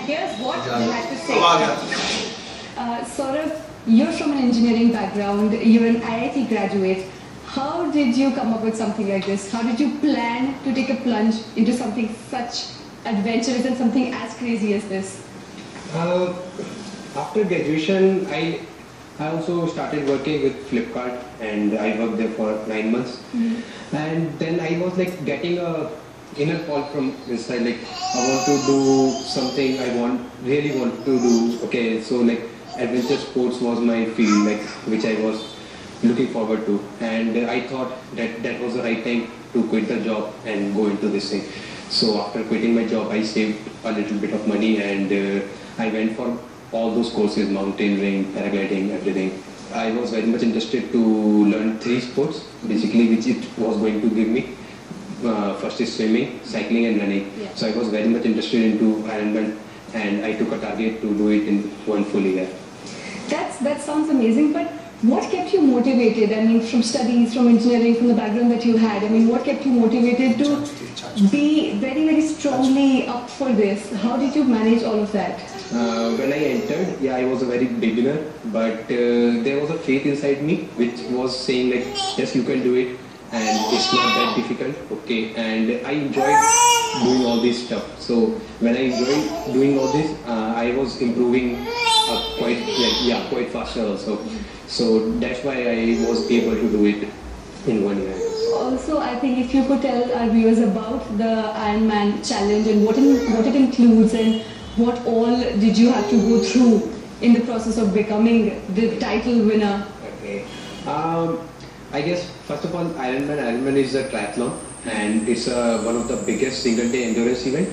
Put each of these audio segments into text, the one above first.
here's what you had to say. Saurabh, you're from an engineering background, you're an IIT graduate. How did you come up with something like this? How did you plan to take a plunge into something such adventurous and something as crazy as this? After graduation, I also started working with Flipkart, and I worked there for 9 months. And then I was like getting a inner call from inside, like I want to do something I really want to do. Okay, so like adventure sports was my field, like which I was looking forward to, and I thought that was the right time to quit the job and go into this thing. So after quitting my job, I saved a little bit of money, and I went for all those courses: mountaineering, paragliding, everything. I was very much interested to learn 3 sports, basically, which it was going to give me. First is swimming, cycling and running. Yeah. So I was very much interested into Ironman, and I took a target to do it in one full year. That sounds amazing, but what kept you motivated? I mean, from studies, from engineering, from the background that you had, I mean, what kept you motivated to be very, very strongly up for this? How did you manage all of that? When I entered, I was a very beginner, but there was a faith inside me which was saying like, yes, you can do it, and it's not that difficult, okay. And I enjoyed doing all this stuff. So when I enjoyed doing all this, I was improving quite faster also. So that's why I was able to do it in 1 year. Also, I think if you could tell our viewers about the Ironman challenge and what it includes, and what all did you have to go through in the process of becoming the title winner? Okay. I guess first of all, Ironman is a triathlon, and it's one of the biggest single-day endurance event.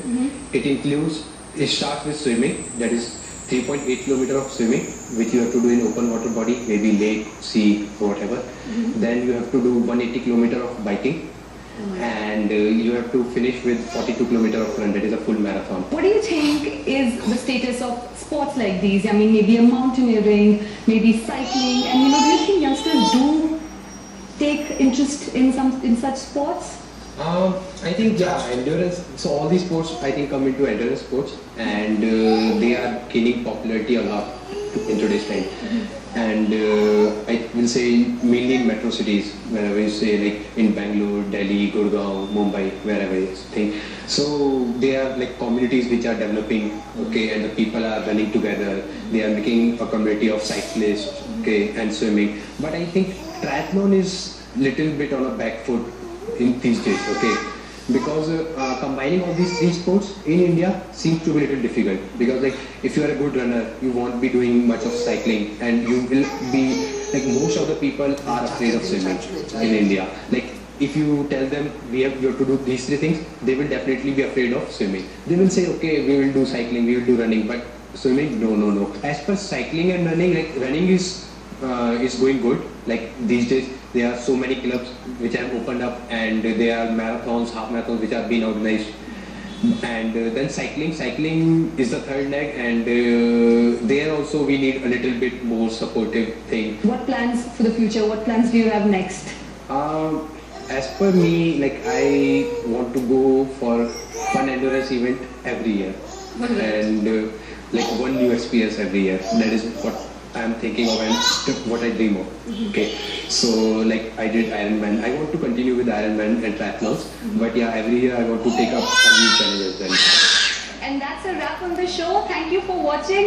It starts with swimming, that is 3.8 kilometers of swimming, which you have to do in open water body, maybe lake, sea, or whatever. Then you have to do 180 kilometers of biking, and you have to finish with 42 kilometers of run, that is a full marathon. What do you think is the status of sports like these? I mean, maybe a mountaineering, maybe cycling, and do you think youngsters do take interest in such sports? I think endurance. So all these sports I think come into endurance sports, and they are gaining popularity a lot in today's time. And I will say mainly in metro cities, wherever you say, like in Bangalore, Delhi, Gurgaon, Mumbai, wherever you think. So they are like communities which are developing, okay, and the people are running together. They are making a community of cyclists, okay, and swimming. But I think triathlon is little bit on a back foot in these days, okay, because combining all these 3 sports in India seems to be a little difficult, because like if you are a good runner, you won't be doing much of cycling, and you will be like, most of the people are afraid of swimming in India. Like if you tell them you have to do these 3 things, they will definitely be afraid of swimming. They will say, okay, we will do cycling, we will do running, but swimming, no. As per cycling and running, like running is going good. Like these days there are so many clubs which have opened up, and there are marathons, half marathons which are being organized. And then cycling is the third leg, and there also we need a little bit more supportive thing. What plans for the future? What plans do you have next? As per me, like I want to go for one endurance event every year, and like one new experience every year. That is what I'm thinking of and what I dream of. Okay, so like I did Ironman. I want to continue with Ironman and triathlons, but every year I want to take up a new challenge as well. And that's a wrap on the show. Thank you for watching.